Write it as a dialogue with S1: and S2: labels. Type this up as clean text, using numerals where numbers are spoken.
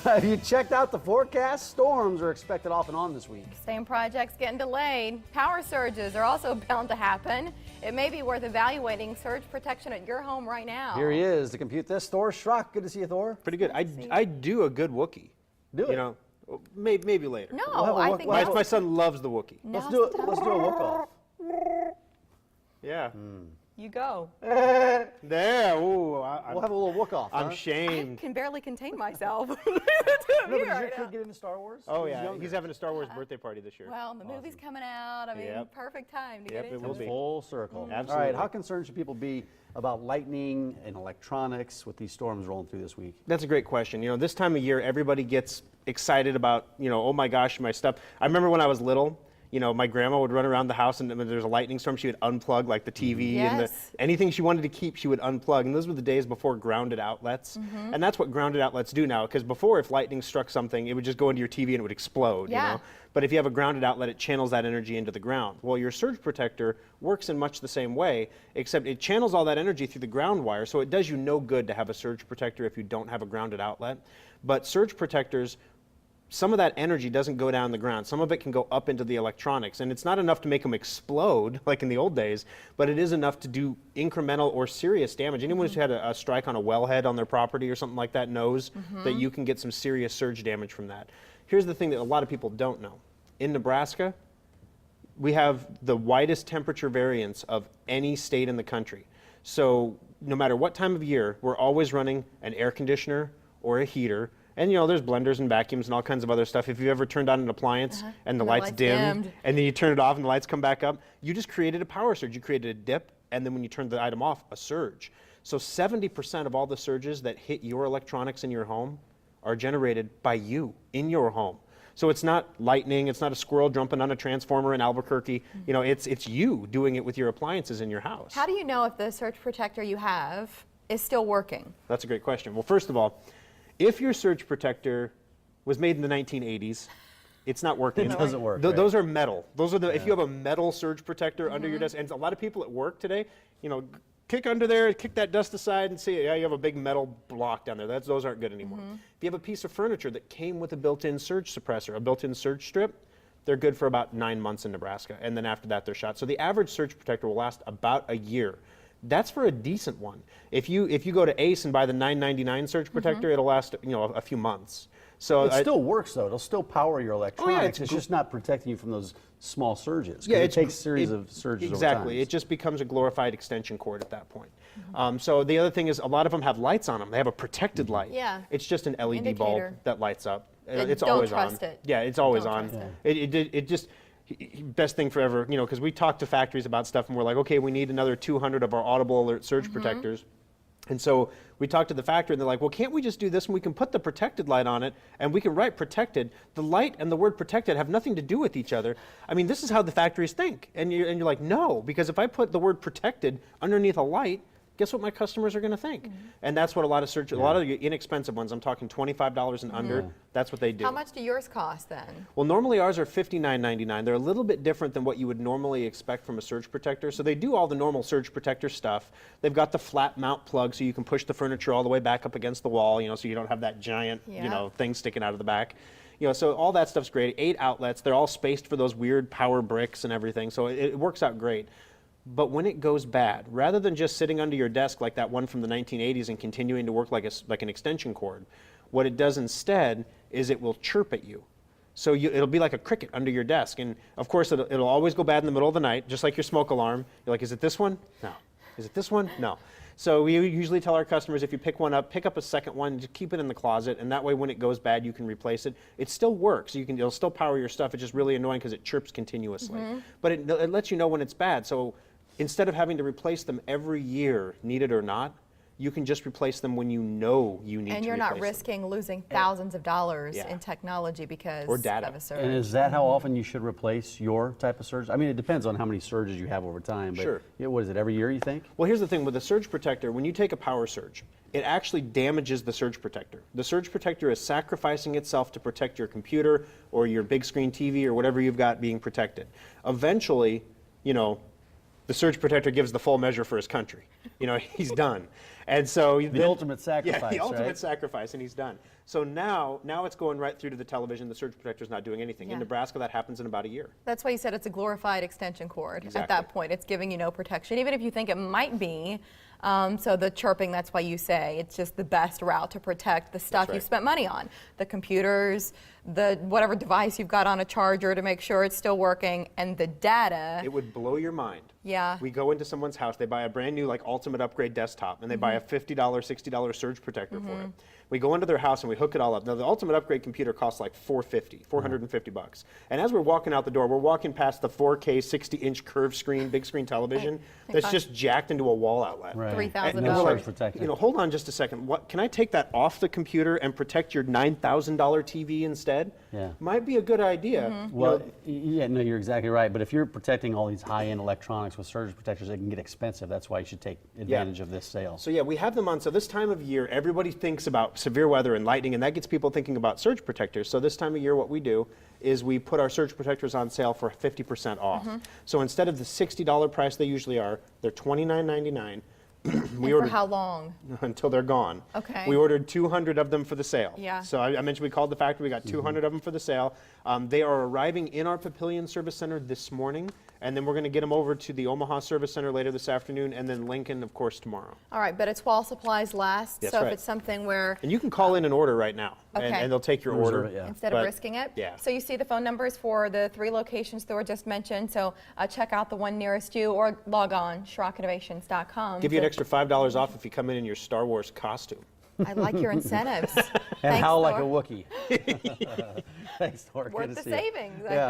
S1: Have you checked out the forecast? Storms are expected off and on this week.
S2: Same projects getting delayed. Power surges are also bound to happen. It may be worth evaluating surge protection at your home right now.
S1: Here he is to compute this. Thor Schrock. Good to see you, Thor.
S3: Pretty good. I do a good Wookiee.
S1: Do it.
S3: You know, maybe later.
S2: No, I think
S3: my son loves the Wookiee.
S1: Let's do it. Let's do a look off.
S3: Yeah.
S2: You go.
S3: There. Ooh,
S1: We'll have a little look off.
S3: I'm
S2: I
S3: shamed.
S2: can barely contain myself.
S1: No, but does your kid get into Star Wars?
S3: Oh yeah, he's having a Star Wars birthday party this year.
S2: Well, the movie's coming out. I mean,
S3: Yep.
S2: perfect time to
S3: Yep,
S2: get
S3: it
S2: into
S3: will
S2: it.
S3: be.
S1: Full circle.
S3: Absolutely.
S1: All right, how concerned should people be about lightning and electronics with these storms rolling through this week?
S3: That's a great question. You know, this time of year, everybody gets excited about, oh my gosh, my stuff. I remember when I was little, my grandma would run around the house, and when there's a lightning storm, she would unplug like the TV and
S2: Yes.
S3: anything she wanted to keep, she would unplug. And those were the days before grounded outlets. And that's what grounded outlets do now, because before, if lightning struck something, it would just go into your TV and it would explode.
S2: Yeah.
S3: But if you have a grounded outlet, it channels that energy into the ground. Well, your surge protector works in much the same way, except it channels all that energy through the ground wire, so it does you no good to have a surge protector if you don't have a grounded outlet. But surge protectors, some of that energy doesn't go down the ground. Some of it can go up into the electronics, and it's not enough to make them explode like in the old days, but it is enough to do incremental or serious damage. Anyone who's had a strike on a wellhead on their property or something like that knows that you can get some serious surge damage from that. Here's the thing that a lot of people don't know. In Nebraska, we have the widest temperature variance of any state in the country. So no matter what time of year, we're always running an air conditioner or a heater. And there's blenders and vacuums and all kinds of other stuff. If you've ever turned on an appliance and the lights dimmed, and then you turn it off and the lights come back up, you just created a power surge. You created a dip, and then when you turn the item off, a surge. So 70% of all the surges that hit your electronics in your home are generated by you in your home. So it's not lightning, it's not a squirrel jumping on a transformer in Albuquerque. It's you doing it with your appliances in your house.
S2: How do you know if the surge protector you have is still working?
S3: That's a great question. Well, first of all, if your surge protector was made in the 1980s, it's not working.
S1: It doesn't work.
S3: Those are metal. Those are if you have a metal surge protector under your desk, and a lot of people at work today, kick under there, kick that dust aside, and see, yeah, you have a big metal block down there. Those aren't good anymore. If you have a piece of furniture that came with a built-in surge suppressor, a built-in surge strip, they're good for about 9 months in Nebraska, and then after that they're shot. So the average surge protector will last about a year. That's for a decent one. If you go to Ace and buy the $9.99 surge protector, it'll last a few months. So
S1: it still works though. It'll still power your electronics.
S3: it's
S1: it's just not protecting you from those small surges.
S3: Yeah,
S1: it takes a series of surges
S3: exactly.
S1: over time.
S3: It just becomes a glorified extension cord at that point. So the other thing is a lot of them have lights on them. They have a protected light.
S2: Yeah.
S3: It's just an LED bulb
S2: Indicator.
S3: that lights up.
S2: And
S3: It's
S2: don't
S3: always
S2: trust
S3: on.
S2: it.
S3: Yeah, it's always
S2: Don't
S3: on.
S2: trust
S3: It just best thing forever, because we talk to factories about stuff and we're like, okay, we need another 200 of our audible alert surge protectors. And so we talk to the factory and they're like, well, can't we just do this and we can put the protected light on it and we can write protected. The light and the word protected have nothing to do with each other. I mean, this is how the factories think. And you're like, no, because if I put the word protected underneath a light, guess what my customers are going to think? And that's what a lot of a lot of the inexpensive ones, I'm talking $25 and under, that's what they do.
S2: How much do yours cost then?
S3: Well, normally ours are $59.99. They're a little bit different than what you would normally expect from a surge protector. So they do all the normal surge protector stuff. They've got the flat mount plug so you can push the furniture all the way back up against the wall, so you don't have that giant, thing sticking out of the back. So all that stuff's great. 8 outlets. They're all spaced for those weird power bricks and everything. So it works out great. But when it goes bad, rather than just sitting under your desk like that one from the 1980s and continuing to work like an extension cord, what it does instead is it will chirp at you. So it'll be like a cricket under your desk. And of course, it'll always go bad in the middle of the night, just like your smoke alarm. You're like, is it this one? No. Is it this one? No. So we usually tell our customers, if you pick one up, pick up a second one, just keep it in the closet, and that way when it goes bad, you can replace it. It still works. It'll still power your stuff. It's just really annoying because it chirps continuously. But it lets you know when it's bad. So instead of having to replace them every year, need it or not, you can just replace them when you know you need to replace them.
S2: And you're not risking losing thousands of dollars
S3: Yeah.
S2: in technology because
S3: Or data.
S2: of a surge.
S1: And is that how often you should replace your type of surge? I mean, it depends on how many surges you have over time. But
S3: Sure.
S1: What is it, every year you think?
S3: Well, here's the thing. With a surge protector, when you take a power surge, it actually damages the surge protector. The surge protector is sacrificing itself to protect your computer or your big screen TV or whatever you've got being protected. Eventually, the the surge protector gives the full measure for his country. You know, he's done. And so
S1: The ultimate sacrifice,
S3: yeah, the ultimate
S1: right?
S3: sacrifice, and he's done. So now it's going right through to the television. The surge protector's not doing anything.
S2: Yeah.
S3: In Nebraska, that happens in about a year.
S2: That's why you said it's a glorified extension cord. At
S3: Exactly.
S2: that point, it's giving you no protection, even if you think it might be. So the chirping, that's why you say it's just the best route to protect the stuff you
S3: right.
S2: spent money on. The computers, the whatever device you've got on a charger to make sure it's still working, and the data.
S3: It would blow your mind.
S2: Yeah.
S3: We go into someone's house, they buy a brand new like ultimate upgrade desktop, and they buy a $50, $60 surge protector for it. We go into their house and we hook it all up. Now the ultimate upgrade computer costs like $450 $450. And as we're walking out the door, we're walking past the 4K 60-inch curved screen, big screen television that's just jacked into a wall outlet.
S1: Right.
S2: $3,000.
S1: And no
S2: Surge
S1: surge protector.
S3: You know, hold on just a second. What can I take that off the computer and protect your $9,000 TV instead?
S1: Yeah.
S3: Might be a good idea.
S1: Well, yeah, no, you're exactly right. But if you're protecting all these high-end electronics with surge protectors, it can get expensive. That's why you should take advantage of this sale.
S3: So yeah, we have them on. So this time of year, everybody thinks about severe weather and lightning, and that gets people thinking about surge protectors. So this time of year, what we do is we put our surge protectors on sale for 50% off. So instead of the $60 price they usually are, they're $29.99.
S2: For how long?
S3: Until they're gone.
S2: Okay.
S3: We ordered 200 of them for the sale.
S2: Yeah.
S3: So I mentioned we called the factory. We got 200 of them for the sale. They are arriving in our Papillion Service Center this morning, and then we're going to get them over to the Omaha Service Center later this afternoon, and then Lincoln, of course, tomorrow.
S2: All right, but it's while supplies last.
S3: That's
S2: so
S3: right.
S2: if it's something where
S3: And you can call in an order right now,
S2: Okay.
S3: and they'll take your
S1: Reserve
S3: order.
S1: it, yeah.
S2: instead of
S3: But-
S2: risking it.
S3: Yeah.
S2: So you see the phone numbers for the 3 locations Thor just mentioned. So check out the one nearest you or log on, SchrockInnovations.com.
S3: Give you an extra $5 off if you come in your Star Wars costume.
S2: I like your incentives.
S1: And
S2: Thanks,
S1: howl like a
S2: Thor.
S1: Wookiee. Thanks, Thor. Good
S2: Worth
S1: to
S2: the
S1: see you.
S2: savings.
S1: Yeah.